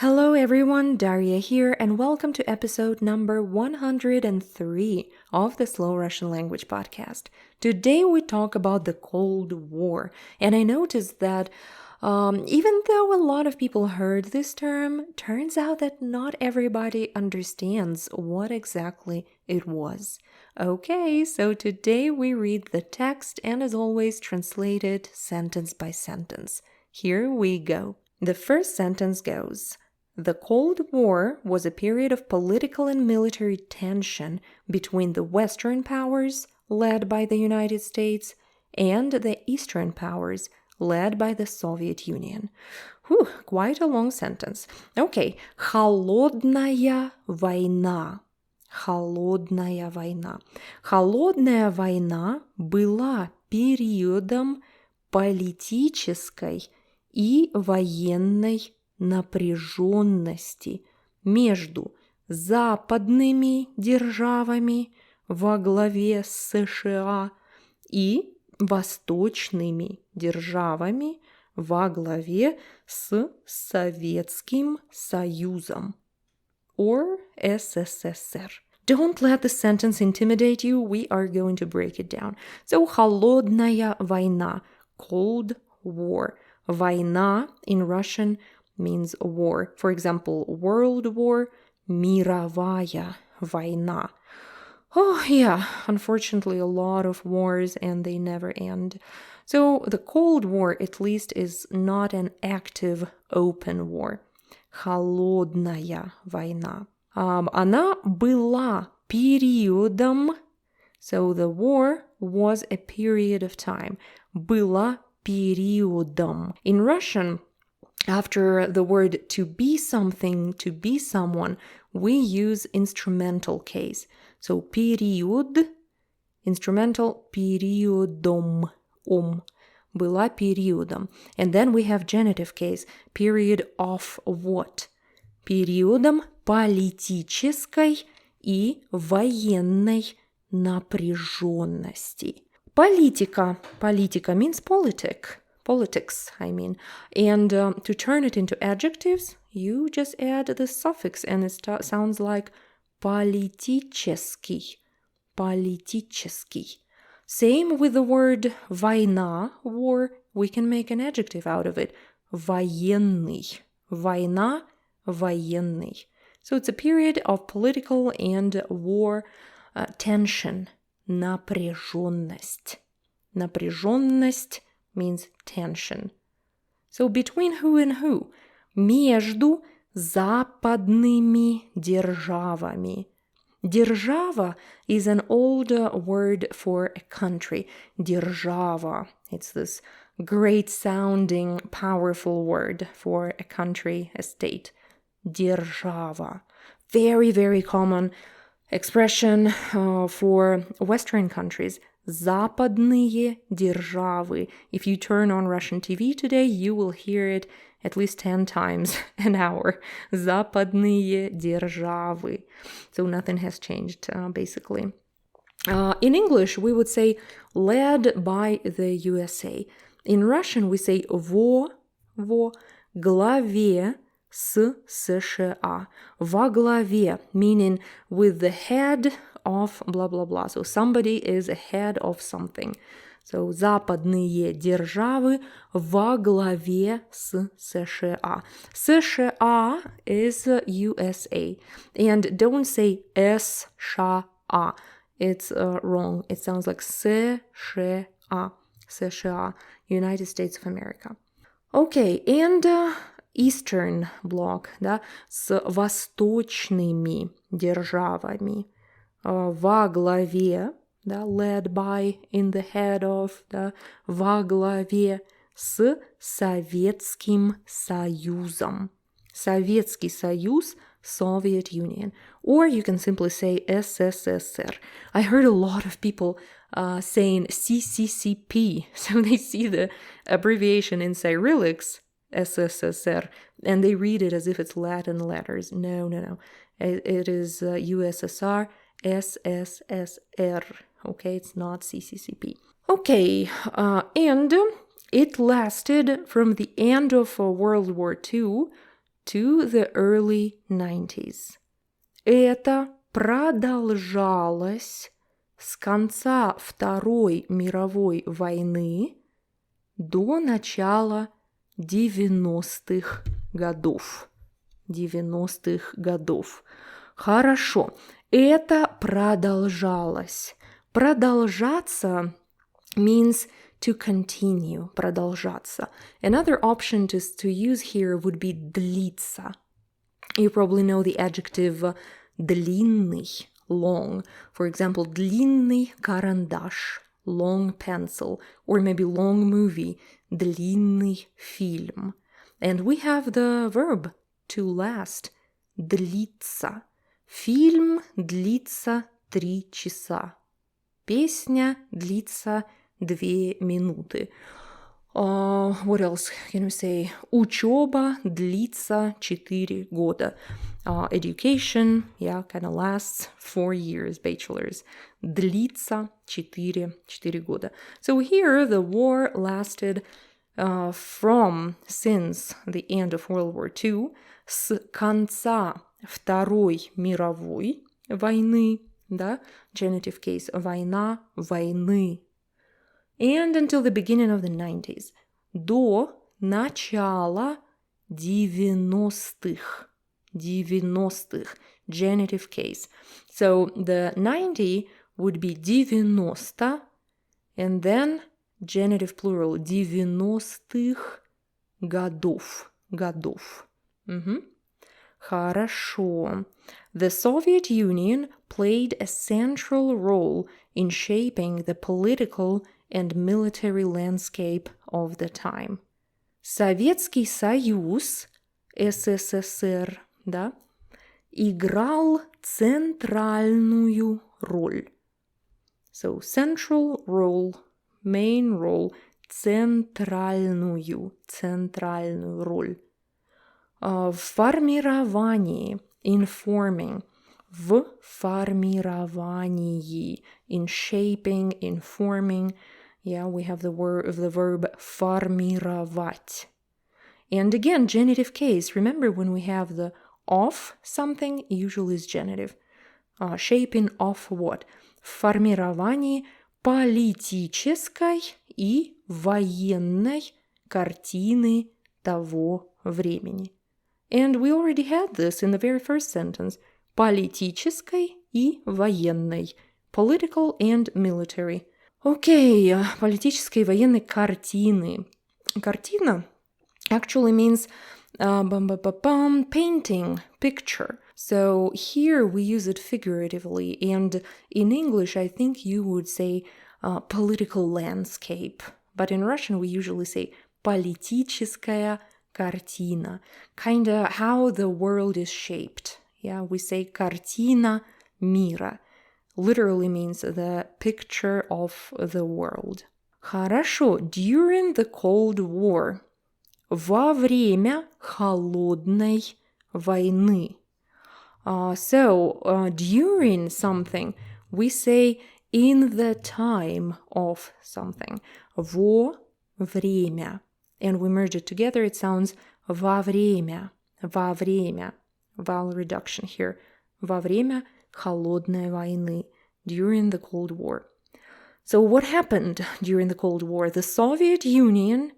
Hello everyone, Daria here, and welcome to episode number 103 of the Slow Russian Language podcast. Today we talk about the Cold War, and I noticed that even though a lot of people heard this term, turns out that not everybody understands what exactly it was. Okay, so today we read the text and as always translate it sentence by sentence. Here we go. The first sentence goes: The Cold War was a period of political and military tension between the Western powers, led by the United States, and the Eastern powers, led by the Soviet Union. Whew, quite a long sentence. Okay, Холодная война. Холодная война. Холодная война была периодом политической и военной напряженности между западными державами во главе с США и восточными державами во главе с Советским Союзом, or СССР. Don't let the sentence intimidate you, we are going to break it down. So, Холодная война, Cold War. Война in Russian means war. For example, World War, мировая война. Oh yeah, unfortunately a lot of wars and they never end. So the Cold War at least is not an active open war. Холодная война. Она была периодом. So the war was a period of time. Была периодом. In Russian, after the word to be something, to be someone, we use instrumental case. So период, instrumental периодом, была периодом. And then we have genitive case, period of what? Периодом политической и военной напряженности. Politica means politics, And to turn it into adjectives, you just add the suffix and it sounds like политический. Same with the word война, war, we can make an adjective out of it. Военный. Война, военный. So it's a period of political and war tension. Напряженность. Напряженность means tension. So between who and who? Между западными державами. Держава is an old word for a country. Держава. It's this great sounding, powerful word for a country, a state. Держава. Very, very common expression for Western countries. Западные державы. If you turn on Russian TV today, you will hear it at least 10 times an hour. Западные державы. So nothing has changed, basically. In English, we would say led by the USA. In Russian, we say во главе с США. Во главе, meaning with the head of blah, blah, blah. So somebody is ahead of something. So западные державы во главе с США. США is USA. And don't say США. It's wrong. It sounds like США. США. United States of America. Okay, and Eastern Bloc, да, с восточными державами. Во главе, да, led by, in the head of, да, во главе с Советским Союзом. Советский Союз, Soviet Union. Or you can simply say СССР. I heard a lot of people saying CCCP. So they see the abbreviation in Cyrillics, СССР, and they read it as if it's Latin letters. No. It is USSR, SSSR. Okay, it's not CCCP. Okay, and it lasted from the end of World War II to the early 90s. Это продолжалось с конца Второй мировой войны до начала 90-х годов. 90-х годов. Хорошо. Это продолжалось. Продолжаться means to continue, продолжаться. Another option to use here would be длиться. You probably know the adjective длинный, long. For example, длинный карандаш, long pencil, or maybe long movie, длинный фильм. And we have the verb to last, длиться. Фильм длится 3 часа. Песня длится 2 минуты. What else can we say? Учеба длится 4 года. Education, kind of lasts 4 years, bachelor's. Длится 4 года. So here the war lasted since the end of World War II, с конца Второй мировой войны, да, genitive case, война, войны, and until the beginning of the 90s, до начала 90-х, genitive case. So the 90 would be 90, and then genitive plural, 90-х годов. Хорошо. The Soviet Union played a central role in shaping the political and military landscape of the time. Советский Союз, СССР, да, играл центральную роль. So central role, main role, центральную роль. В формировании, informing, в формировании, in shaping, informing, we have the verb формировать. And again, genitive case. Remember when we have the of something, usually is genitive. Shaping of what? В формировании политической и военной картины того времени. And we already had this in the very first sentence. Политической и военной. Political and military. Okay, политической и военной картины. Картина actually means painting, picture. So here we use it figuratively. And in English, I think you would say political landscape. But in Russian, we usually say политическая картина, kind of how the world is shaped. We say картина мира. Literally means the picture of the world. Хорошо. During the Cold War. Во время холодной войны. So, during something, we say in the time of something. Во время. And we merge it together, it sounds во время. Vowel reduction here. Во время холодной войны. During the Cold War. So what happened during the Cold War? The Soviet Union,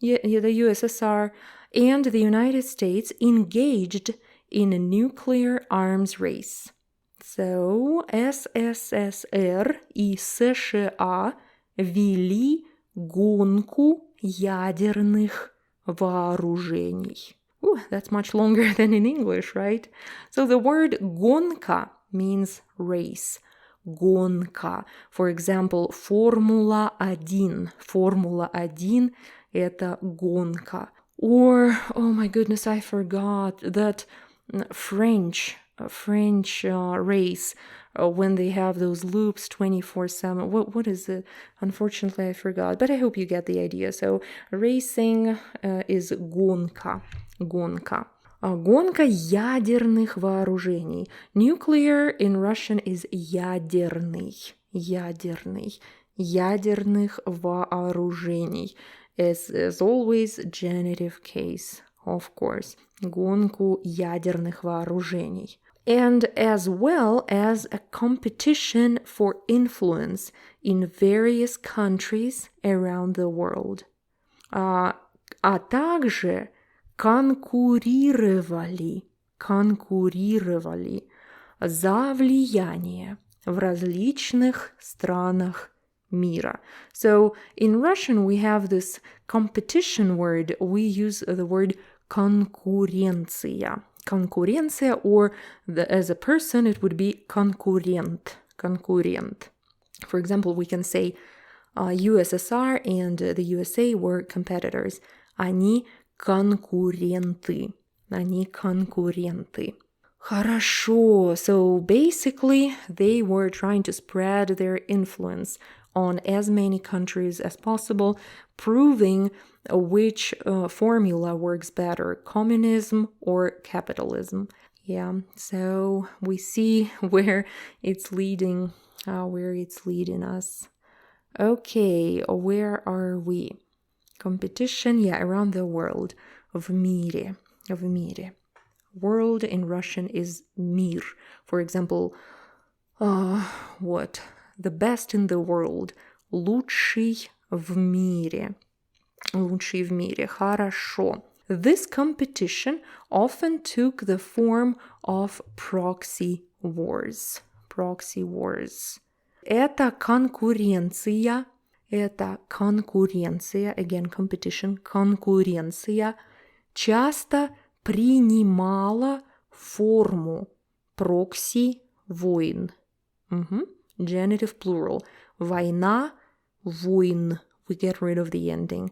the USSR, and the United States engaged in a nuclear arms race. So, СССР и США вели гонку ядерных вооружений. Ooh, that's much longer than in English, right? So the word гонка means race. Гонка. For example, Формула-1. Формула-1 – это гонка. Or, oh my goodness, I forgot that French race, when they have those loops 24/7. What is it? Unfortunately, I forgot, but I hope you get the idea. So racing is гонка. Гонка. Гонка ядерных вооружений. Nuclear in Russian is ядерный. Ядерный. Ядерных вооружений. As always, genitive case. of course, гонку ядерных вооружений. And as well as a competition for influence in various countries around the world. А также конкурировали за влияние в различных странах мира. So in Russian we have this competition word. We use the word конкуренция. Конкуренция, or as a person it would be конкурент. For example, we can say USSR and the USA were competitors. Они конкуренты. Хорошо. So basically, they were trying to spread their influence on as many countries as possible, proving which formula works better, communism or capitalism. Yeah, so we see where it's leading us. Okay, where are we? Competition, around the world. В мире. World in Russian is мир. For example, what? The best in the world. Лучший в мире. Хорошо. This competition often took the form of proxy wars. Эта конкуренция, again, competition, конкуренция, часто принимала форму прокси-войн. Genitive plural. Война, войн. We get rid of the ending.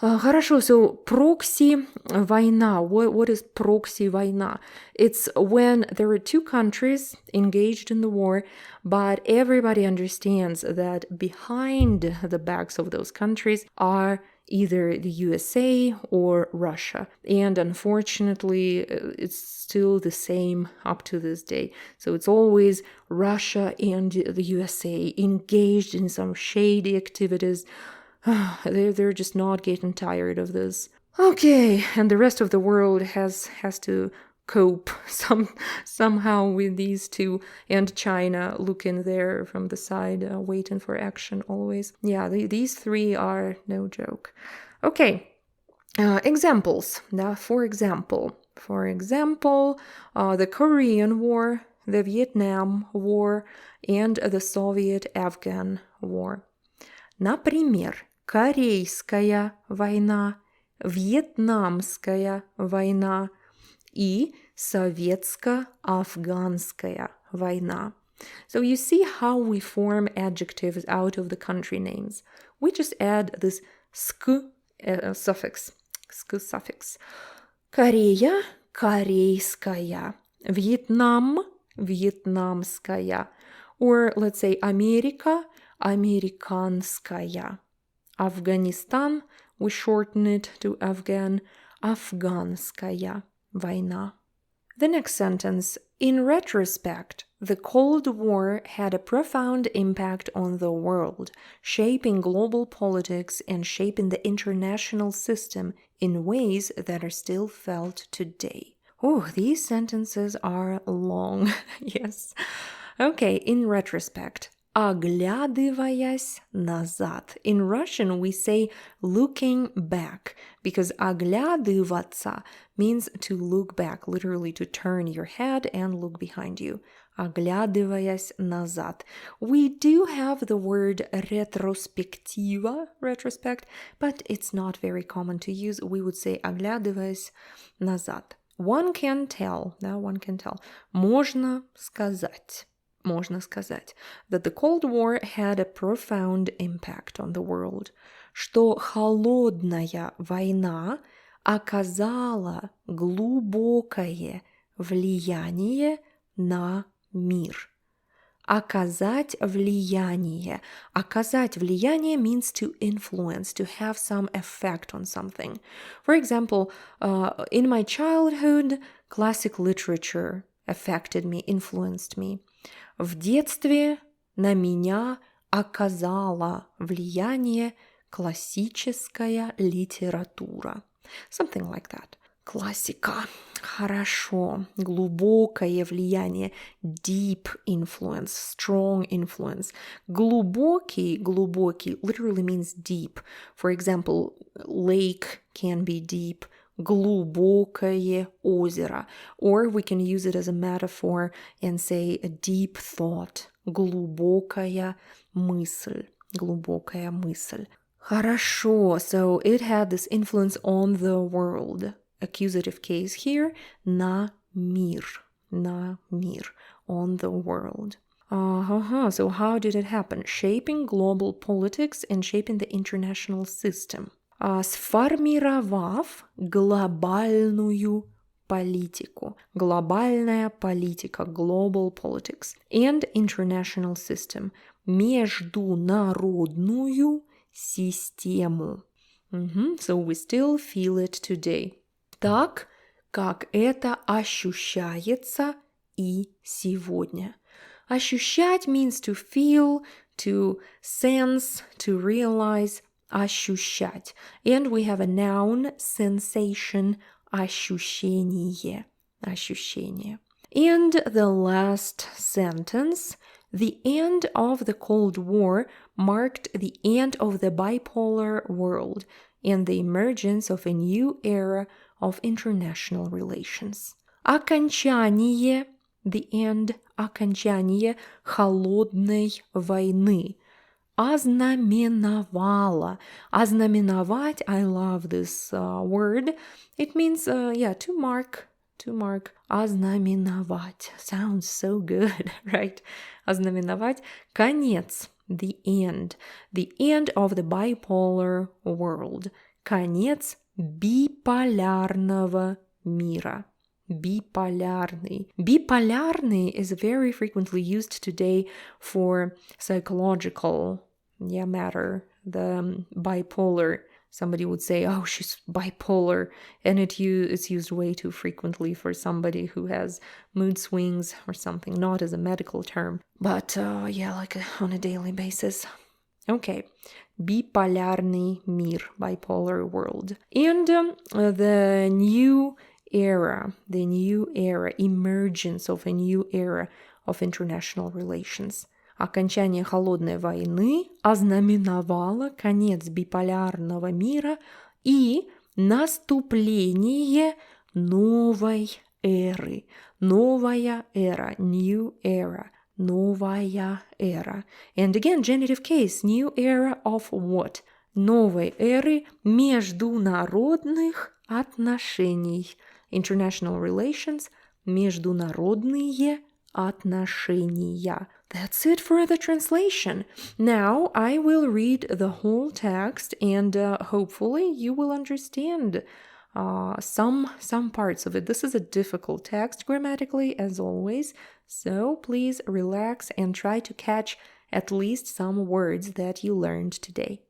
Хорошо, so прокси-война. What is прокси-война? It's when there are two countries engaged in the war, but everybody understands that behind the backs of those countries are either the USA or Russia. And unfortunately, it's still the same up to this day. So it's always Russia and the USA engaged in some shady activities. They're just not getting tired of this. Okay, and the rest of the world has to cope somehow with these two, and China looking there from the side, waiting for action always. Yeah, these three are no joke. Okay, examples. For example, the Korean War, the Vietnam War, and the Soviet-Afghan War. Например, Корейская война, Вьетнамская война и Советско-афганская война. So you see how we form adjectives out of the country names. We just add this sk suffix. Корея, корейская. Vietnam, вьетнамская. Or let's say America, американская. Afghanistan, we shorten it to Afghan, афганская война. The next sentence. In retrospect, the Cold War had a profound impact on the world, shaping global politics and shaping the international system in ways that are still felt today. Oh, these sentences are long. Yes. Okay, in retrospect. Оглядываясь назад. In Russian, we say looking back, because оглядываться means to look back, literally to turn your head and look behind you. Оглядываясь назад. We do have the word ретроспектива, retrospect, but it's not very common to use. We would say оглядываясь назад. One can tell. Можно сказать that the Cold War had a profound impact on the world, что холодная война оказала глубокое влияние на мир. Оказать влияние. Оказать влияние means to influence, to have some effect on something. For example, in my childhood, classic literature affected me, influenced me. В детстве на меня оказала влияние классическая литература. Something like that. Классика. Хорошо. Глубокое влияние. Deep influence. Strong influence. Глубокий literally means deep. For example, lake can be deep. Глубокое озеро. Or we can use it as a metaphor and say a deep thought. Глубокая мысль. Глубокая мысль. Хорошо. So it had this influence on the world. Accusative case here. На мир. На мир. On the world. So how did it happen? Shaping global politics and shaping the international system. Сформировав глобальную политику. Глобальная политика. Global politics. And international system. Международную систему. So we still feel it today. Так, как это ощущается и сегодня. Ощущать means to feel, to sense, to realize. Ощущать. And we have a noun, sensation, ощущение. Ощущение. And the last sentence. The end of the Cold War marked the end of the bipolar world and the emergence of a new era of international relations. Окончание, the end, окончание холодной войны. Ознаменовало. Ознаменовать, I love this word. It means, to mark. To mark. Ознаменовать. Sounds so good, right? Ознаменовать. Конец. The end. The end of the bipolar world. Конец биполярного мира. Bipolarный. Bipolarный is very frequently used today for psychological matter. The bipolar. Somebody would say, oh, she's bipolar. And it's used way too frequently for somebody who has mood swings or something, not as a medical term, but like on a daily basis. Okay. Биполярный мир, bipolar world. And the new era, emergence of a new era of international relations. Окончание Холодной войны ознаменовало конец биполярного мира и наступление новой эры. Новая эра, new era, новая эра. And again, genitive case, new era of what? Новой эры международных отношений. International relations, международные отношения. That's it for the translation. Now I will read the whole text and hopefully you will understand some parts of it. This is a difficult text grammatically as always, so please relax and try to catch at least some words that you learned today.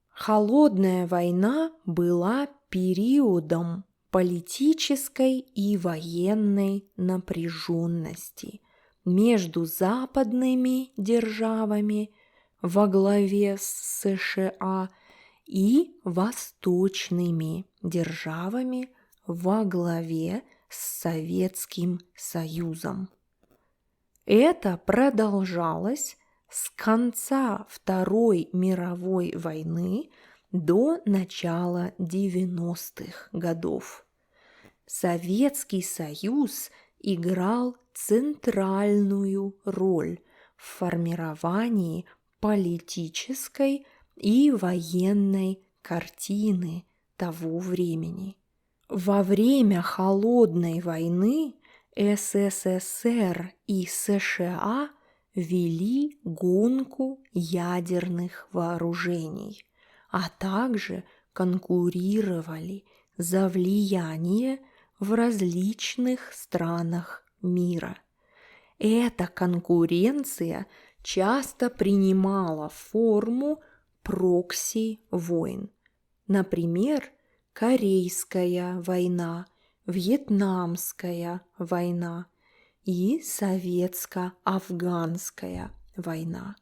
Холодная война была периодом политической и военной напряженности между западными державами во главе с США и восточными державами во главе с Советским Союзом. Это продолжалось с конца Второй мировой войны до начала 90-х годов. Советский Союз играл центральную роль в формировании политической и военной картины того времени. Во время Холодной войны СССР и США вели гонку ядерных вооружений, а также конкурировали за влияние в различных странах мира. Эта конкуренция часто принимала форму прокси-войн. Например, Корейская война, Вьетнамская война и Советско-афганская война.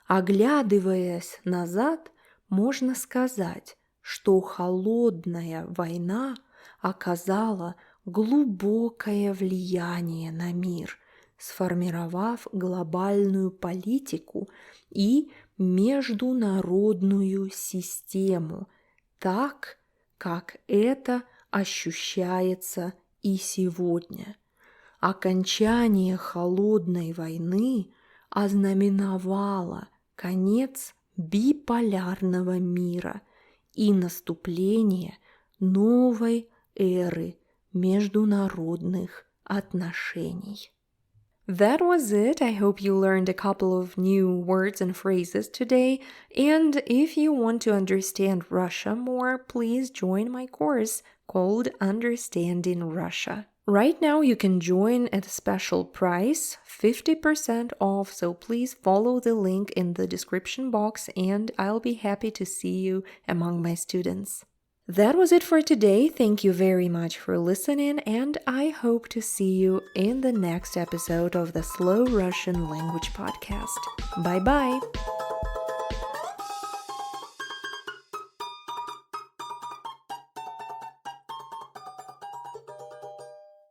Оглядываясь назад, можно сказать, что Холодная война оказала глубокое влияние на мир, сформировав глобальную политику и международную систему, так, как это ощущается и сегодня. Окончание Холодной войны ознаменовало конец биполярного мира и наступление новой эры международных отношений. That was it. I hope you learned a couple of new words and phrases today. And if you want to understand Russia more, please join my course called Understanding Russia. Right now you can join at a special price, 50% off, so please follow the link in the description box and I'll be happy to see you among my students. That was it for today. Thank you very much for listening, and I hope to see you in the next episode of the Slow Russian Language Podcast. Bye-bye!